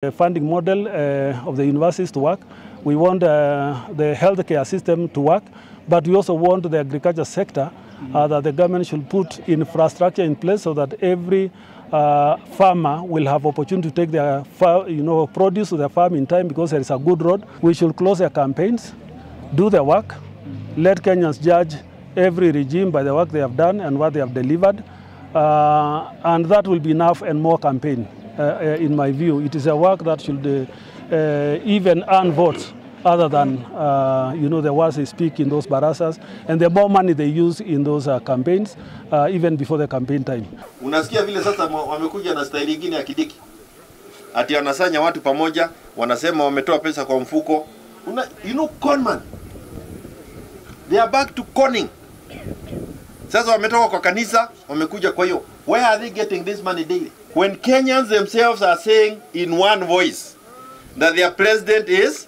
The funding model of the universities to work. We want the healthcare system to work, but we also want the agriculture sector that the government should put infrastructure in place so that every farmer will have opportunity to take their produce to their farm in time because there is a good road. We should close their campaigns, do the work, let Kenyans judge every regime by the work they have done and what they have delivered, and that will be enough and more campaign. In my view, it is a work that should even earn votes other than the words they speak in those barasas, and the more money they use in those campaigns, even before the campaign time. Unasikia vile sasa wamekuja na staili nyingine ya Kidiki. Ati wanasanya watu pamoja, wanasema wametoa pesa kwa mfuko. Conman. They are back to conning. Sasa wametoka kwa kanisa, wamekuja kwa hiyo. Where are they getting this money daily? When Kenyans themselves are saying in one voice that their president is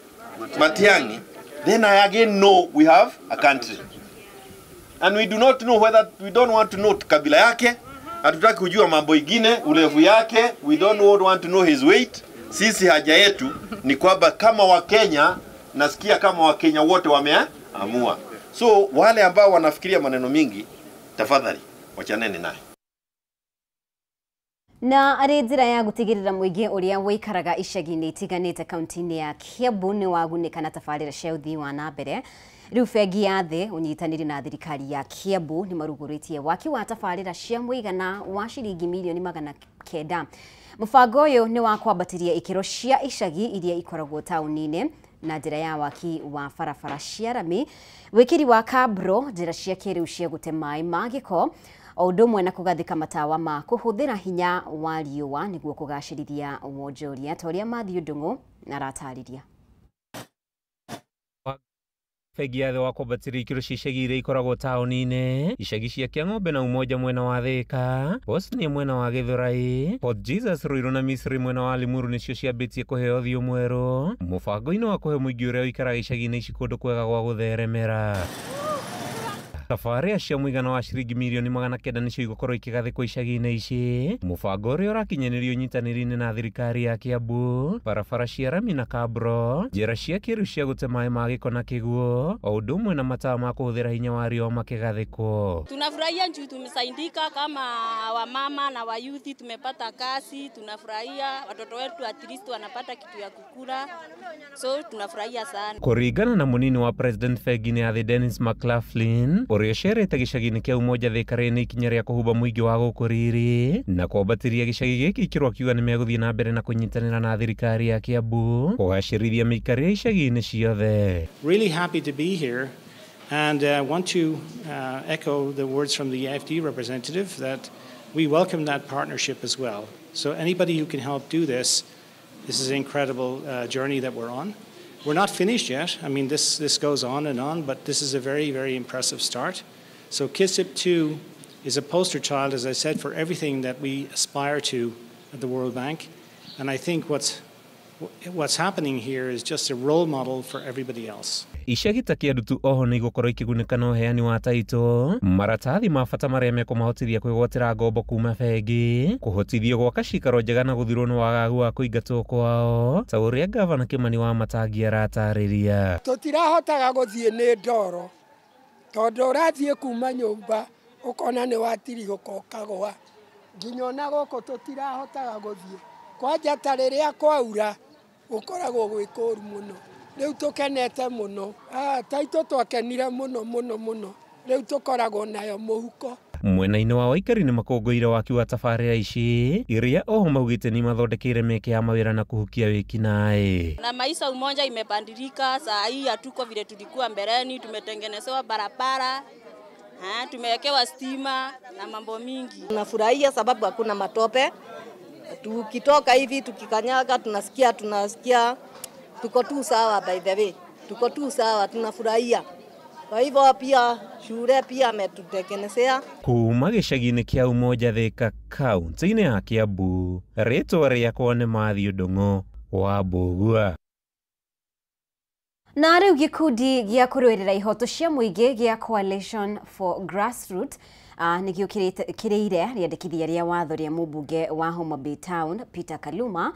Matiang'i, then I again know we have a country. And we do not know whether, we don't want to know kabila yake, hatutaki kujua mambo ingine, urefu yake, we don't want to know his weight. Sisi haja yetu ni kwamba kama Wakenya, nasikia kama Wakenya wote wameamua. So wale ambao wanafikiria maneno mingi, tafadhali wachaneni naye. Na arĩ njĩra ya gũtigĩrĩra mũingĩ ũrĩa wĩikaraga icagi-inĩ itiganĩte kaunti-inĩ ya Kiambu nĩ wagunĩka na tabarĩra cia ũthii wa na mbere. Rĩu bengi ya thĩ ũnyitanĩri na thirikari ya Kiambu nĩ marugũrĩtie waki wa tabarĩra cia mũigana wa ciringi mirioni 900. Mũbango ũyũ nĩ wa kwambatĩria ikĩro cia icagi iria ikoragwo taũni-inĩ na njĩra ya waki wa barabara cia rami, wĩkĩri wa kabro, njĩra cia kĩrĩu cia gũte maĩ ma gĩko, o ũndũ ũmwe na kũgathĩka matawa ma kũhũthĩra hinya wa riũa nĩguo kũgacĩrithia wonjoria ta ũrĩa Matthew Ndung'u aratarĩria. Bengi ya thĩ wa kwambatĩria ikĩro cia icagi iria ikoragwo taũni-inĩ, icagi cia Kĩang'ombe na Umoja mwena wa Thĩka, Bosnia mwena wa Gĩthũrai, Port Jesus Ruiru na Misiri mwena wa Limuru nĩcio ciambĩtie kũheo ũthiũ mwerũ mũbango-inĩ wa kũhe mũingĩ ũrĩa ũikaraga icagi-inĩ ici kũndũ kwega gwa gũtheremera. Tabarĩra cia mũigana wa ciringi mirioni 900 nĩcio igũkorwo ikĩgathĩkwo icagi-inĩ ici. Mũbango ũrĩa ũrakinyanĩrio ũnyitanĩri-inĩ na thirikari ya Kiambu, barabara cia rami na kabro, njĩra cia kĩrĩu cia gũte maĩ ma gĩko na kĩguũ, o ũndũ ũmwe na matawa ma kũhũthĩra hinya wa riũa makĩgathĩkwo. Tunafurahia juu tumesaidika kama wamama na wayuthi, tumepata kazi, tunafurahia watoto wetu at least wanapata kitu ya kukula, so tunafurahia sana. Kũringana na mũnini wa President bengi-inĩ ya thĩ Dennis McLaughlin, ũrĩa ũcerete gĩcagi-inĩ kĩa Umoja Thĩka nĩ ikinya rĩa kũhumba mũingĩ wa gũkũ rĩrĩ na kwambatĩria gĩcagi gĩkĩ ikĩrwo akiuga nĩ megũthiĩ na mbere na kũnyitanĩra na thirikari ya Kiambu kũgacĩrithia mĩikarĩre icagi-inĩ ciothe. Really happy to be here and want to echo the words from the AfD representative that we welcome that partnership as well. So anybody who can help do this is an incredible journey that we're on. We're not finished yet. I mean, this goes on, but this is a very, very impressive start. So KISIP 2 is a poster child, as I said, for everything that we aspire to at the World Bank. And I think what's happening here is just a role model for everybody else. Icagi ta Kiambu tu oho nĩ igũkorwo ikĩgunĩka na ũheani wa taitũ, maratathi ma bata marĩa mekũmahotithia kwĩgwatĩra ngombo kuma bengi, kũhotithio gwaka cikaro njega na gũthirwo nĩ wagagu wa kũingatwo kwao, ta ũrĩa Gavana Kĩmani wa Matangi aratarĩria. Tũtirahotaga gũthiĩ nĩ ndoro, tondũ ũrathiĩ kuma nyũmba ũkona nĩ watirigũka ũkagũa, nginya ona gũkũ tũtirahotaga gũthiĩ, kwanja ta rĩrĩa kwaura gũkoragwo gwĩ kũũru mũno. Rĩu tũkenete mũno, taitũ twakenire mũno, rĩu tũkoragwo nayo mũhuko. Mwena-inĩ wa waikari nĩ makũngũĩire waki wa tabarĩra ici iria oho maugĩte nĩ mathondekeire mĩeke ya mawĩra na kũhukia wĩkinaĩ. Na maisha Umoja imebadilika, saa hii hatuko vile tulikuwa mbeleni, tumetengenezewa barabara, tumewekewa stima na mambo mingi. Tunafurahia sababu hakuna matope. Tukitoka hivi tukikanyaga tunasikia tuko tu sawa, by the way. Tuko tu sawa, tunafurahia. Kwa hivyo pia shule pia ametutekelezea. Kuma gĩcagi-inĩ kĩa Umoja Thĩka kaunti-inĩ ya Kiambu, rĩtwa rĩakwa nĩ Matthew Ndung'u wa Mbũgua. Na rĩu gĩkundi gĩa kũrũĩrĩra ihoto cia mũingĩ gĩa Coalition for Grassroots nĩkĩo kĩrĩire rĩandĩkithia rĩa watho rĩa mũmbunge wa Homa Bay Town Peter Kaluma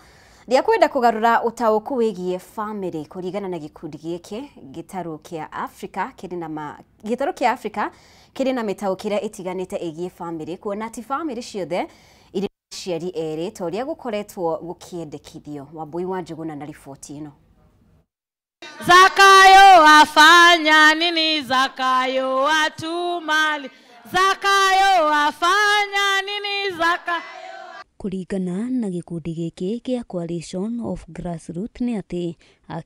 Ndia kwenda kugarura utauku wigie family kurigana na gikundi giki gitaru kia Africa kiri na mitaukire itiganite igie family kuona ti family ciothe iri ciari eri toria gukoretwo gukiendekithio. Wambui wa Njuguna na ripoti ino. Zakayo afanya nini? Zakayo atumali. Zakayo afanya nini? Zakayo. Kuringana na gikundi giki kia Coalition of Grassroots ni ati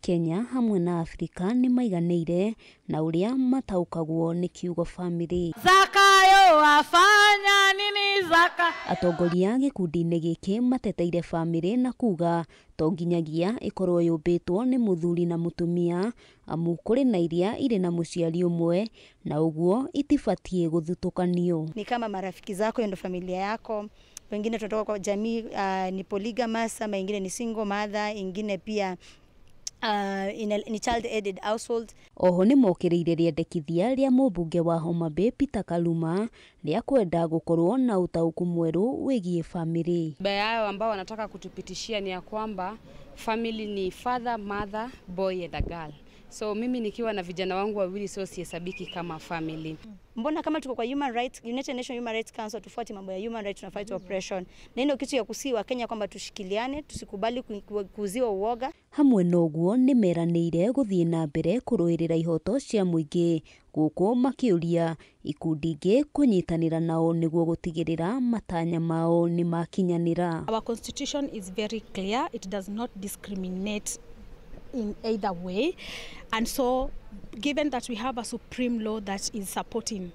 Kenya hamwe na Africa ni maiganeire na uria mataukagwo ni kiugo family. Zakayo afanya nini? Atongoria gikundi-ini giki mateteire family na kuga to nginyagia ikorwo yumbitwo ni muthuri na mutumia amu kuri na iria iri na muciari umwe na uguo itibatie guthutukanio. Ni kama marafiki zako, ndio familia yako. Wengine tunatoka kwa jamii ni polygamous, ama ingine ni single mother, ingine pia ni child aided household. Oho ni mokiriire riendekithia ria mubunge wa Homa Bay Peter Kaluma ria kwenda gukorwo na utauku mweru wigie family. Bayao ambao wanataka kutupitishia ni ya kwamba family ni father, mother, boy and a girl. So mimi nikiwa na vijana wangu wawili sio sihesabiki kama family. Mbona kama tuko kwa Human Rights, United Nations Human Rights Council tufuate mambo ya human rights na fight oppression. Na ndio kitu ya kusiwa Kenya kwamba tushikiliane, tusikubali kuziwa uoga. Hamwe noguo ni meranĩire guthie na mbere kuruirira ihoto cia muingi guku makiuria ikundi ingi kunyitanira nao niguo gutigirira matanya mao ni makinyanira. Our constitution is very clear. It does not discriminate in either way, and so given that we have a supreme law that is supporting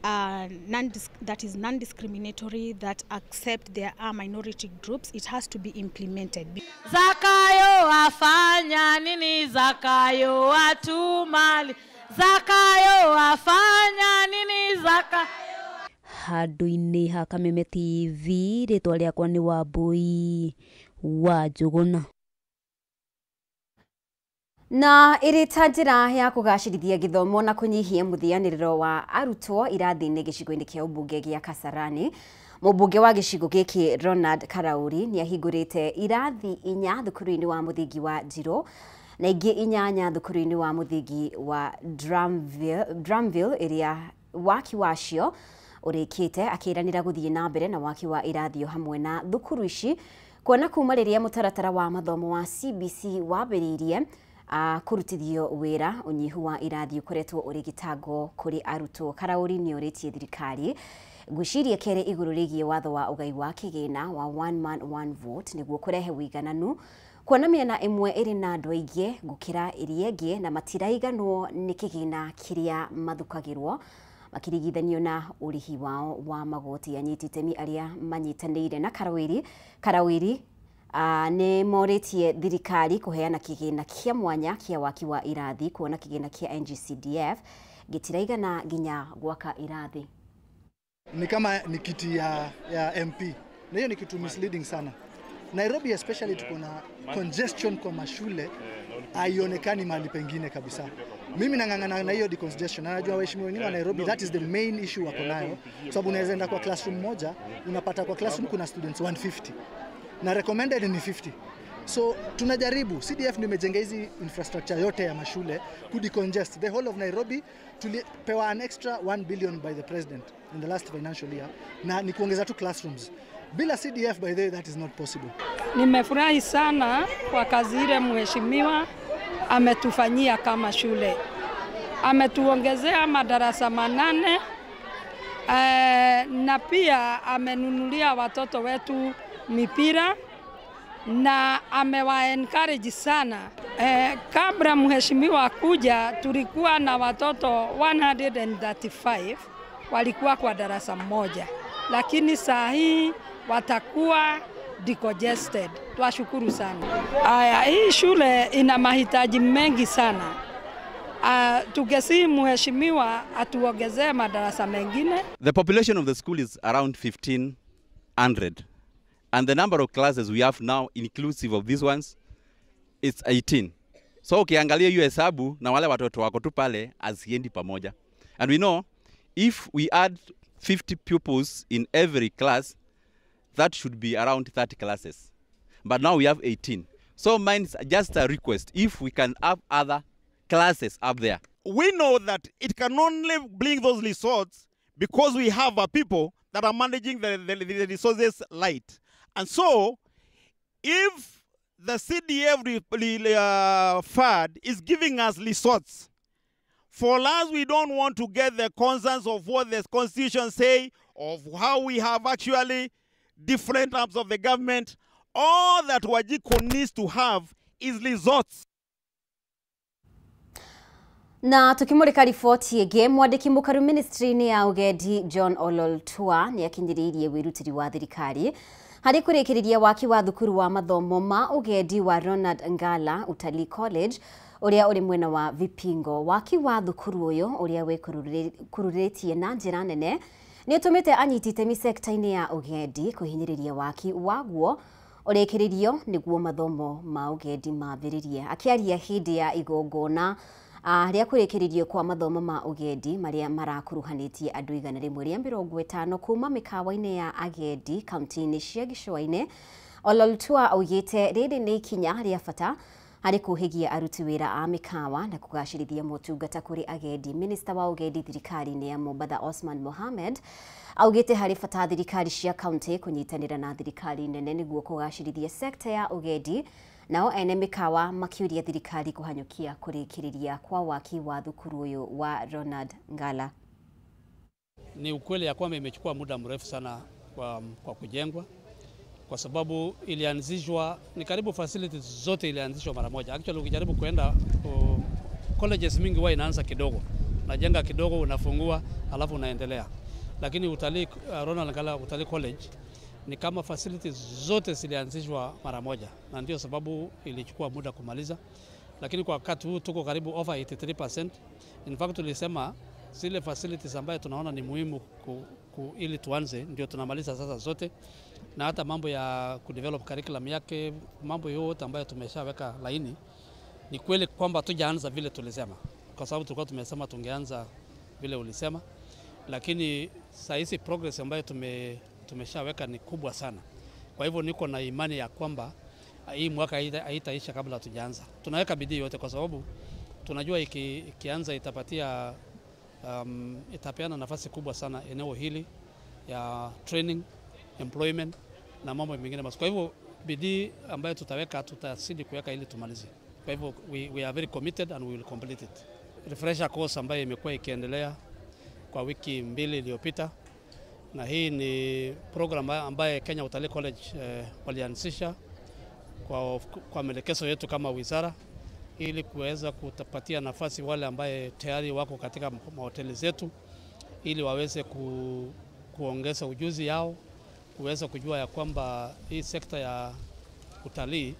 that is non-discriminatory, that accept there are minority groups, it has to be implemented. Zakayo afanya nini? Zakayo atumali. Zakayo afanya nini? Zakayo. Handu-ini ha Kameme TV, ritwa riakwa ni Wambui wa Njuguna. Na irita njira ya kugacirithia githomo na kunyihia muthianiriro wa arutwo irathi-ini gicigo-ini kia ubunge gia Kasarani, mubunge wa gicigo giki Ronald Karauri ni ahingurite irathi 4 thukuru-ini wa muthingi wa Njiro na ingi 8 thukuru-ini wa muthingi wa Drumville iria waki wacio urikite, akiranira guthie na mbere na waki wa irathio hamwe na thukuru ici kuona kuma riria mutaratara wa mathomo wa CBC wambiririe kurutithio wira unyihu wa irathi ukoretwo urigitango kuri arutwo. Karauri ni uritie thirikari gwiciria kere iguru rigie watho wa ugai wa kigina wa one man one vote niguo kurehe wigananu kuona miena imwe iri na andu aingi gukira iria ingi na matiraiganwo ni kigina kiria mathukagirwo makirigithanio na urihi wao wa magoti. Anyititemi aria manyitanĩire na Karawiri ni moritie thirikari kuheana kigina kia mwanya kia waki wa irathi kuona kigina kia NGCDF gitiraigana nginya gwaka irathi. Ni kama ni kiti ya MP na hiyo ni kitu misleading sana. Nairobi especially tuko na congestion kwa mashule haionekani mahali pengine kabisa. Mimi nang'ang'ana na hiyo decongestion. Najua waheshimiwa wengine wa Nairobi that is the main issue wako nayo, sababu unaweza enda kwa classroom moja unapata kwa classroom kuna students 150 na recommended ni 50. So tunajaribu, CDF ndio imejenga hizi infrastructure yote ya mashule ku decongest the whole of Nairobi. Tulipewa an extra 1 billion by the president in the last financial year na ni kuongeza tu classrooms. Bila CDF by the way that is not possible. Nimefurahi sana kwa kazi ile mheshimiwa ametufanyia kama shule. Ametuongezea madarasa 8 na pia amenunulia watoto wetu mipira na amewa encourage sana. Kabla mheshimiwa kuja tulikuwa na watoto 135 walikuwa kwa darasa moja, lakini saa hii watakuwa decongested. Twashukuru sana. Hii shule ina mahitaji mengi sana. Tugesi mheshimiwa atuongezee madarasa mengine. The population of the school is around 1500 and the number of classes we have now inclusive of these ones it's 18. So ukiangalia hiyo hesabu na wale watoto wako tu pale aziendi pamoja. And we know if we add 50 pupils in every class that should be around 30 classes. But now we have 18. So mine's just a request, if we can have other classes up there. We know that it can only bring those resorts because we have people that are managing the resources light. And so, if the CDF fund is giving us resorts, for us, we don't want to get the concerns of what the constitution say, of how we have actually different arms of the government. All that Wajiko needs to have is resorts. Na tukimulika riboti ĩngĩ, mwandĩki mũkaru ministry-inĩ ya ũgendi John Ololtua nĩ akinyĩrĩirie wĩrutĩri wa thirikari harĩ kũrĩkĩrĩria waki wa thukuru wa mathomo ma ũgendi wa Ronald Ngala Utalii College ũrĩa ũrĩ mwena wa Vipingo. Waki wa thukuru ũyũ ũrĩa wĩkururĩtie na njĩra nene nĩ ũtũmĩte anyiti itemi sekta-inĩ ya ũgendi kũhinyĩrĩria waki waguo ũrĩkĩrĩrio nĩguo mathomo ma ũgendi mambĩrĩrie. Akĩaria hĩndĩ ya igongona rĩa kũrĩkĩrĩrio kwa mathomo ma ũgendi marĩa marakuruhanĩtie andũ 150 kuma mĩkawa-inĩ ya agendi kaunti-inĩ cia gĩcũa-inĩ, Ololtua augĩte rĩrĩ nĩ ikinya rĩa bata harĩ kũhĩgia aruti wĩra a mĩkawa na kũgacĩrithia motungata kũrĩ agendi. Minista wa ũgendi thirikari-inĩ ya Mombasa Osman Mohamed augĩte harĩ bata thirikari cia kaunti kũnyitanĩra na thirikari nene nĩguo kũgacĩrithia sekta ya ũgendi. Nao ene mĩkawa makiuria thirikari kũhanyũkia kũrĩkĩrĩria kwa waki wa thukuru ũyũ wa Ronald Ngala. Ni ukweli ya kwamba imechukua muda mrefu sana kwa kujengwa, kwa sababu ilianzishwa, ni karibu facilities zote ilianzishwa mara moja. Actually ukijaribu kuenda colleges mingi huwa inaanza kidogo, unajenga kidogo, unafungua alafu unaendelea. Lakini utalii Ronald Ngala Utalii College ni kama facilities zote zilianzishwa mara moja, na ndio sababu ilichukua muda kumaliza. Lakini kwa wakati huu tuko karibu over 83%. In fact tulisema zile facilities ambayo tunaona ni muhimu ili tuanze ndio tunamaliza sasa zote, na hata mambo ya kudevelop curriculum yake, mambo yote ambayo tumeshaweka laini. Ni kweli kwamba tujaanza vile tulisema, kwa sababu tulikuwa tumesema tungeanza vile ulisema, lakini sasa hizi progress ambayo tumeshaweka ni kubwa sana. Kwa hivyo niko na imani ya kwamba hii mwaka haitaisha kabla tujaanza. Tunaweka bidii yote kwa sababu tunajua ikianza itapeana nafasi kubwa sana eneo hili ya training, employment na mambo mengine. Kwa hivyo bidii ambayo tutaweka tutasidi kuweka ili tumalize. Kwa hivyo we are very committed and we will complete it. Refresher course ambayo imekuwa ikiendelea kwa wiki 2 iliyopita, na hii ni program ambaye Kenya Utalii College walianzisha kwa maelekezo yetu kama wizara, ili kuweza kupatia nafasi wale ambaye tayari wako katika mahoteli zetu, ili waweze kuongeza ujuzi yao, kuweza kujua ya kwamba hii sekta ya utalii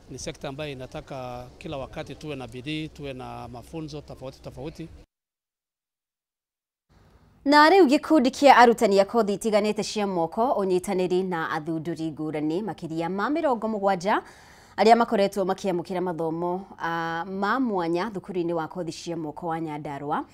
ni sekta ambayo inataka kila wakati tuwe na bidii, tuwe na mafunzo tofauti. Na rĩu gĩkundi kĩa arutani a kothi itiganĩte cia moko ũnyitanĩri na athundũri ngũrani makĩria ma 70 arĩa makoretwo makĩamũkĩra mathomo ma mwanya thukuru-inĩ wa kothi cia moko wa Nyandarua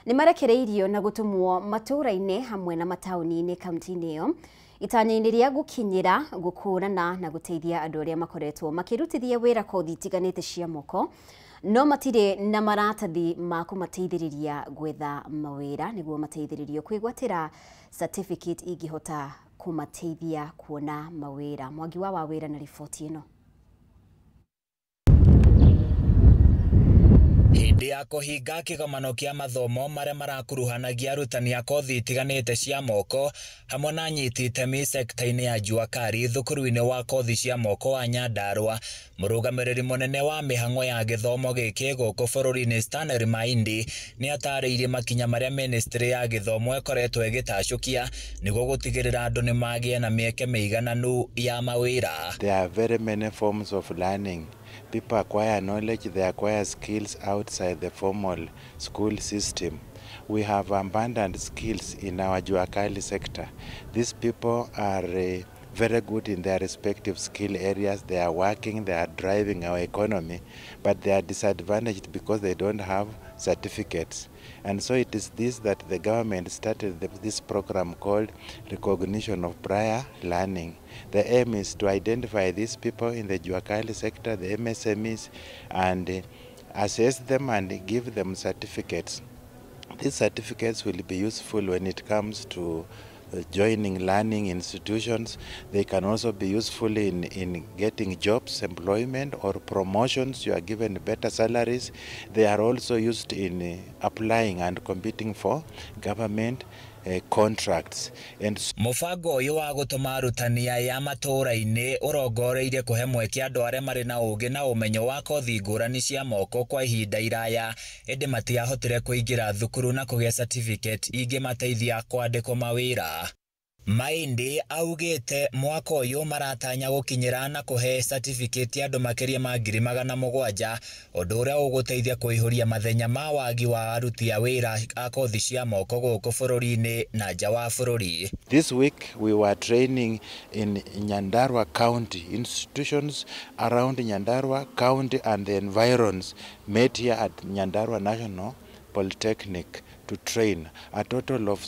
nĩ marekereirio na gũtũmwo matũũra-inĩ hamwe na mataũni-inĩ kaunti-inĩ ĩyo itanya-inĩ rĩa gũkinyĩra gũkũrana na gũteithia andũ arĩa makoretwo makĩrutithia wĩra kothi itiganĩte cia moko no matirĩ na maratathi ma kũmateithĩrĩria gwetha mawĩra nĩguo mateithĩrĩrio kwĩgwatĩra certificate ingĩhota kũmateithia kuona mawĩra. Mwangi wa wĩra na riboti ĩno. Hĩndĩ ya kũhinga kĩgomano kĩa mathomo marĩa marakuruhanagia arutani a kothi itiganĩte cia moko hamwe na anyiti itemi sekta-inĩ ya Juakari thukuru-inĩ wa kothi cia moko wa Nyandarua, mũrũgamĩrĩri mũnene wa mĩhang'o ya gĩthomo gĩkĩ gũkũ bũrũri-inĩ Stanley Maindi nĩ atarĩirie makinya marĩa ministry ya gĩthomo ĩkoretwo ĩgĩtacũkia nĩguo gũtigĩrĩra andũ nĩ magĩa na mĩeke mĩigananu ya mawĩra. There are very many forms of learning. People acquire knowledge, they acquire skills outside the formal school system. We have abundant skills in our Juakali sector. These people are very good in their respective skill areas. They are working, they are driving our economy, but they are disadvantaged because they don't have certificates. And so it is this that the government started this program called Recognition of Prior Learning. The aim is to identify these people in the Juakali sector, the MSMEs, and assess them and give them certificates. These certificates will be useful when it comes to joining learning institutions. They can also be useful in getting jobs, employment, or promotions. You are given better salaries. They are also used in applying and competing for government contracts. And mubango uyu wa gutuma arutani aya matura-ini urongoreirie kuhe mweke andu aria mari na ugi na umenyo wa kothi ngurani cia moko kwa ihinda iraya indi matiahotire kuingira thukuru na kugia certificate ingimateithia kwandikwo mawira. Maindi augite mwaka uyu maratanya gukinyira na kuhe certificate andu makiria ma 700,000 undu uria uguteithia kuihuria mathenya ma wagi wa aruti a wira a kothi cia moko guku bururi-ini na nja wa bururi. This week we were training in Nyandarua County. Institutions around Nyandarua County and the environs met here at Nyandarua National Polytechnic to train a total of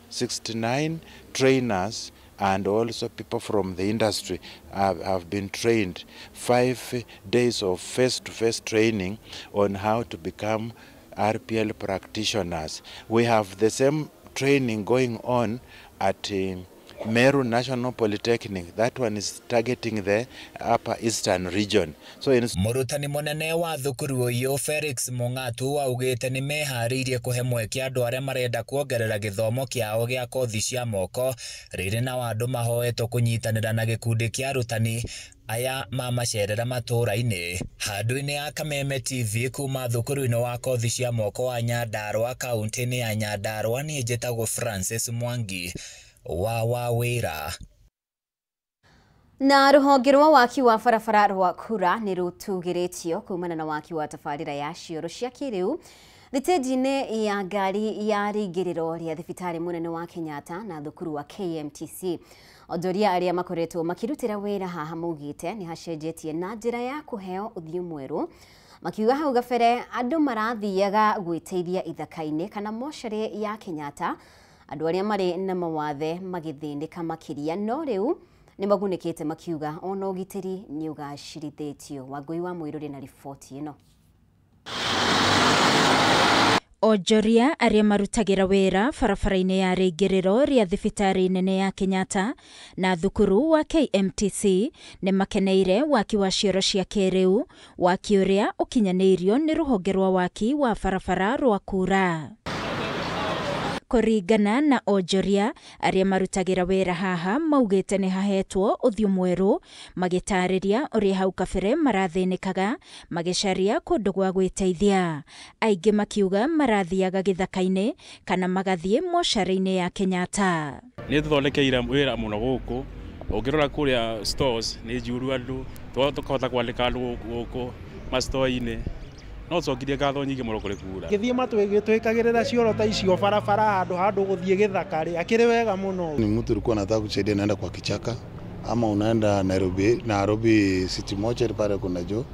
69 trainers, and also people from the industry have been trained. 5 days of face-to-face training on how to become RPL practitioners. We have the same training going on at Meru National Polytechnic. That one is targeting the upper eastern region. So murutani munene wa thukuru uyu Felix Mung'atu augite ni mehariirie kuhe mweke andu aria marenda kuongerera githomo kiao gia kothi cia moko riri na andu mahoetwo kunyitanira na gikundi kia arutani aya mamacerera matura-ini. Handu-ini ya Kameme TV kuma thukuru-ini wa kothi cia moko wa Nyandarua kaunti-ini ya Nyandarua ni njitagwo Francis Mwangi wa Wawira. Na ruhonge rwa waki wa barabara rwa Kura ni rutugiritio kumana na waki wa tabarĩra ya cioro cia kĩrĩu thitĩnji-inĩ ya ngari ya rĩingĩrĩro rĩa thibitarĩ mũnene wa Kenyatta na thukuru wa KMTC. Onjoria arĩa makoretwo makirutĩra wĩra haha maugĩte nĩ hacenjetie na njĩra ya kũheo ũthiũ mwerũ, makiuga hau gabere andũ marathiaga gwĩteithia ithaka-inĩ kana mocarĩ ya Kenyatta, andũ arĩa marĩ na mawathe magĩthĩnĩka makĩria, no rĩu nĩ magunĩkĩte makiuga ona ũgitĩri nĩ ũgacĩrithĩtio. Wangui wa Mũirũrĩ na riboti ĩno. Onjoria arĩa marutagira wĩra barabara-inĩ ya rĩingĩrĩro rĩa thibitarĩ nene ya Kenyatta na thukuru wa KMTC nĩ makeneire waki wa cioro cia kĩrĩu, waki ũrĩa ũkinyanĩirio nĩ rũhonge rwa waki wa barabara rwa Kura. Kũringana na onjoria arĩa marutagira wĩra haha maugĩte nĩ hahetwo ũthiũ mwerũ, magĩtarĩria ũrĩa hau kabere marathĩnĩkaga magĩcaria kũndũ gwa gwĩteithia. Aingĩ makiuga marathiaga gĩthaka-inĩ kana magathiĩ mocarĩ-inĩ ya Kenyatta. Nĩ tũthondekeire wĩra mũno gũkũ, ũngĩrora kũrĩa stores nĩ njuru andũ, tũkahota kwandĩka andũ gũkũ ma-store-inĩ. No cokirie ngatho nyingĩ mũno kũrĩ Kura. Gĩthiĩ matwĩkagĩrĩra cioro ta icio barabara handũ gũthiĩ gĩthaka rĩ akĩrĩ wega mũno. Ni mtu alikuwa anataka kusaidia naenda kwa kichaka ama unaenda Nairobi City Mortuary pale kuna jo.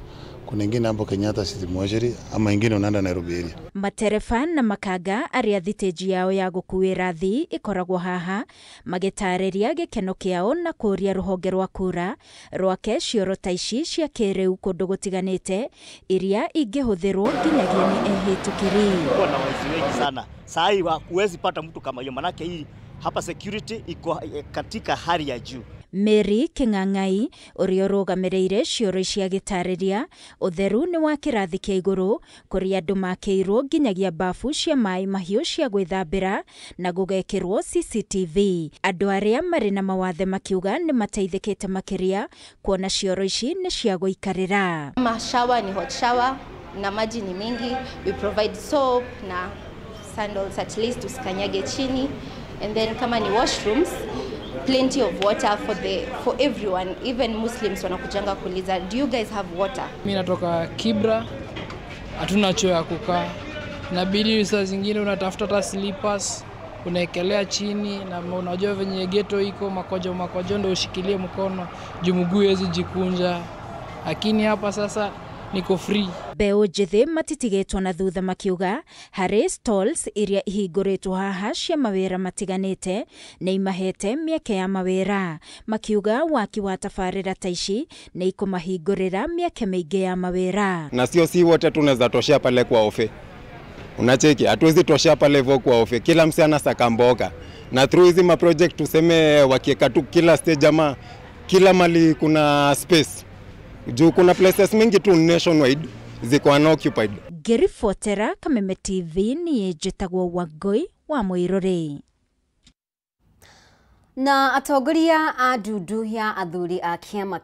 Kuna ingine hapo Kenyatta City Mortuary ama ingine unaenda Nairobi area. Matereba na makanga arĩa thitĩnji yao ya gũkuĩra thi ikoragwo haha magĩtarĩria gĩkeno kĩao na kũria rũhonge rwa Kura rwake cioro ta ici cia kĩrĩu kũndũ gũtiganĩte iria ingĩhũthĩrwo nginyagia nĩ ehĩtũkĩri. Kuna wezi wengi sana. Saa hii huwezi pata mtu kama hiyo, manake hii hapa security iko katika hali ya juu. Mary King'ang'ai ũrĩa ũrũgamĩrĩire cioro cia gĩtarĩria ũtheru nĩ wa kĩrathi kĩa igũrũ kũrĩ andũ makĩirwo nginyagia bafu cia maĩ mahiũ cia gwĩthambĩra na gũgekĩrwo CCTV. Andũ arĩa marĩ na mawathe makiuga nĩ mateithĩkĩte makĩria kuona cioro ici nĩ cia gũikarĩra. Shower ni hot shower na maji ni mingi. We provide soap na sandals at least usikanyage chini, and then kama ni washrooms plenty of water for everyone, even Muslims wanakujanga kuuliza do you guys have water. Mimi natoka Kibra, hatuna choo ya kukaa, inabidi saa zingine unatafuta hata slippers unaekelea chini, na unajua venye ghetto iko makojo ndio ushikilie mkono juu mguu hawezi jikunja, lakini hapa sasa niko free. Beũ njĩthĩ matitigetwo na thutha makiuga harĩ stalls iria ihingũrĩtwo haha cia mawĩra matiganĩte nĩ imahete mĩeke ya mawĩra. Makiuga waki wa tabarĩra ta ici nĩ ikũmahingũrĩra mĩeke mĩingĩ ya mawĩra. Na sio si wote tunaweza toshea pale kwa ofe. Unacheki, hatuwezi toshea pale hivyo kwa ofe. Kila msee anasaka mboga. Na through hizi ma project tuseme wakieka tu kila stage ama kila mali kuna space. Juu kuna places mingi tu nationwide ziko unoccupied. Ngĩribotera Kameme TV niĩ njĩtagwo Wangui wa Mũirũrĩ. Na atongoria a ndundu ya athuri a kĩama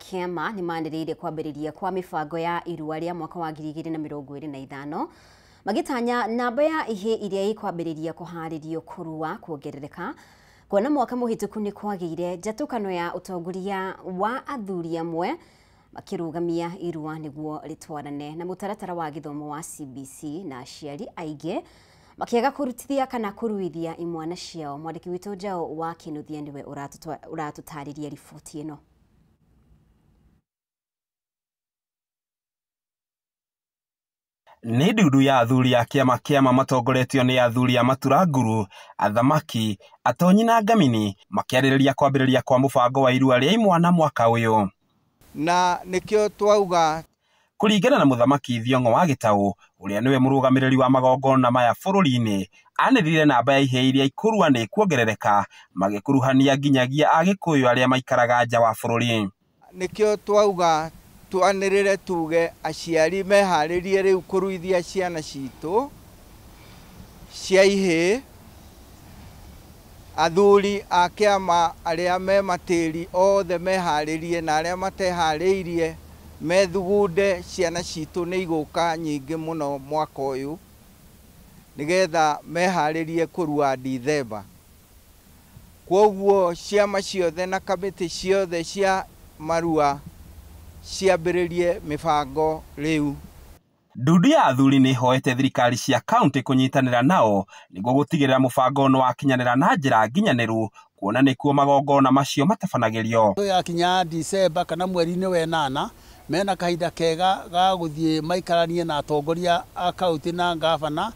nĩ manĩrĩire kwambĩrĩria kwa mĩbango ya irua rĩa mwaka wa 2025 magĩtanya namba ya ihĩ iria ikwambĩrĩria kũharĩrio kũrua kuongerereka. Kuona mwaka mũhĩtũku nĩ kwagĩire njatũkano ya ũtongoria wa athuri amwe makĩrũgamia irua nĩguo rĩtwarane na mũtaratara wa gĩthomo wa CBC na aciari aingĩ makĩaga kũrutithia kana kũruithia imwana ciao. Mwandĩki witũ Njao wa Kĩnuthia nĩwe ũratũtarĩria riboti ĩno. Nĩ ndundu ya athuri a kĩama matongoretio nĩ athuri a Maturanguru, athamaki, atonyi na ngamini makĩarĩrĩria kwambĩrĩria kwa mũbango wa irua rĩa imwana mwaka ũyũ. Na nikio twauga kũringana na mũthamaki Thiong'o wa Gĩtaũ ũrĩa nĩwe mũrũgamĩrĩri wa magongona maya bũrũri-inĩ, anĩrĩire namba ya ihĩ iria ikũrua nĩ kuongerereka magĩkuruhania nginyagia Agĩkũyũ arĩa maikaraga nja wa bũrũri. Nikio twauga twanĩrĩre tuge aciari meharĩrie rĩu kũruithia ciana citũ cia ihĩ. Athuri a kĩama arĩa me matĩri othe meharĩrie na arĩa mateharĩirie methugunde ciana citũ nĩ igũka nyingĩ mũno mwaka ũyũ nĩgetha meharĩrie kũrua Dithemba. Kwoguo ciama ciothe na kamĩtĩ ciothe cia marua ciambĩrĩrie mĩbango rĩu. Ndundu ya athuri nĩ hoete thirikari cia kaunti kũnyitanĩra nao nĩguo gũtigĩrĩra mũbango no wakinyanĩra na njĩra nginyanĩru, kuona nĩkuo magongona macio matabanagĩrio. Yakinya December kana mweri-inĩ wa 8 mena kahinda kega ga gũthiĩ maikaranie na atongoria a kaunti na ngavana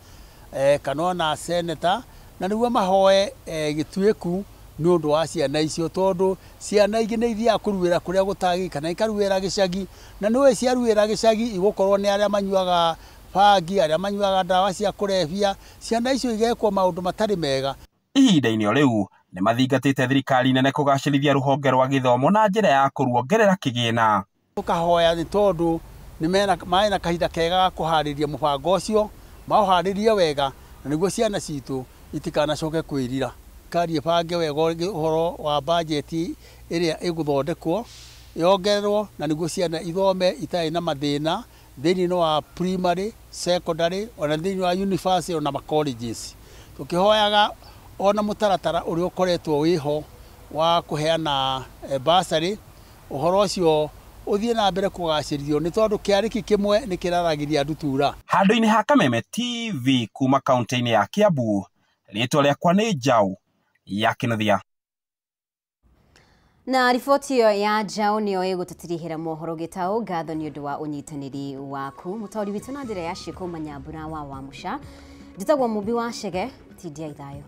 kana na senator, na nĩguo mahoe gĩtuĩku nĩ ũndũ wa ciana icio, tondũ ciana ingĩ nĩ ithiaga kũruĩra kũrĩa gũtagi kana ikaruĩra gĩcagi, na nĩwe ciaruĩra gĩcagi igũkorwo nĩ arĩa manyuaga bangi, arĩa manyuaga ndawa cia kũrebia, ciana icio igekwo maũndũ matarĩ mega. Ihinda-inĩ rĩu nĩ mathingatĩte thirikari nene kũgacĩrithia rũhonge rwa gĩthomo na njĩra ya kũruongerera kĩgĩna. Tukahoya nĩ tondũ nĩ na kahinda kega ga kũharĩria mũbango ũcio, maũharĩrie wega na nĩguo ciana citũ itikanacoke kwĩrira. Thirikari ĩbange wega ũhoro wa bajeti ĩrĩa ĩgũthondekwo yongererwo na nĩguo ciana ithome itarĩ na mathĩna thĩinĩ wa primary, secondary, ona thĩinĩ wa university ona colleges. Tũkĩhoyaga ona mũtaratara ũrĩa ũkoretwo wĩho wa kũheana bursary, ũhoro ũcio ũthiĩ na mbere kũgacĩrithio nĩ tondũ kĩarĩki kĩmwe nĩ kĩraragĩria ndutura. Handũ-inĩ ha Kameme TV kuma kaunti-inĩ ya Kiambu, rĩtwa rĩakwa nĩ Njau ya Kĩnuthia. Na riboti ĩyo ya Njau nĩyo ĩgũtũtirihĩra mohoro Gĩtaũ. Ngatho nĩ ũndũ wa ũnyitanĩri waku. Mũtaũri witũ na njĩra ya ciĩko Manyambura wa Wamuca. Njĩtagwo Mũmbi wa Chege, tindia ithayo.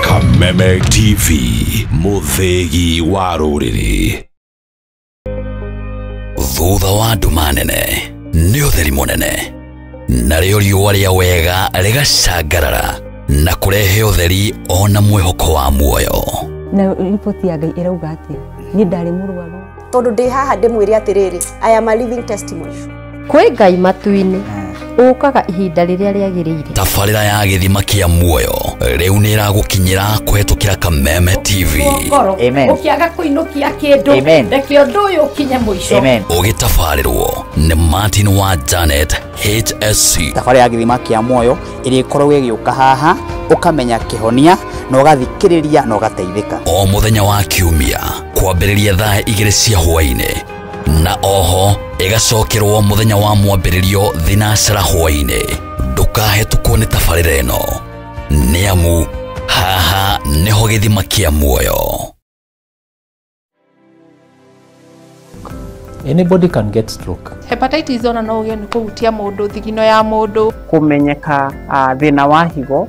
Kameme TV, mũthĩgi wa rũrĩrĩ. Thutha wa nduma nene nĩ ũtheri mũnene, narĩo riũa rĩa wega rĩgacangarara na kũrehe ũtheri ona mwĩhoko wa muoyo. Na riboti ya Ngai ĩrauga atĩa? Niĩ ndarĩ mũrwaru. Tondũ ndĩ haha ndĩmwĩre atĩrĩrĩ, I am a living testimony. Kwĩ Ngai matu-inĩ ũkaga ihinda rĩrĩa rĩagĩrĩire. Tabarĩra ya gĩthima kĩa muoyo rĩu nĩ ĩragũkinyĩra kũhetũkĩra Kameme TV. Amen. Ũkĩaga kũinũkia kĩndũ reke ũndũ ũyũ ũkinye mũico. Ũgĩtabarĩrwo nĩ Martin wa Janet HSC. Tabarĩra ya gĩthima kĩa muoyo ĩrĩa ĩkoragwo ĩgĩũka haha ũkamenya kĩhonia na ũgathikĩrĩria na ũgateithĩka. O mũthenya wa kiumia kwambĩrĩria thaa 2 cia hwaĩ-inĩ na oho ĩgacokerwo mũthenya wa mwambĩrĩrio thinacara hwaĩ-inĩ. Ndũkahetũkwo nĩ tabarĩra ĩno nĩ amu haha nĩho gĩthima kĩa muoyo. Anybody can get stroke. Hepatitis ona no ũgĩe nĩ kũhutia mũndũ, thigino ya mũndũ. Kũmenyeka thĩna wa higo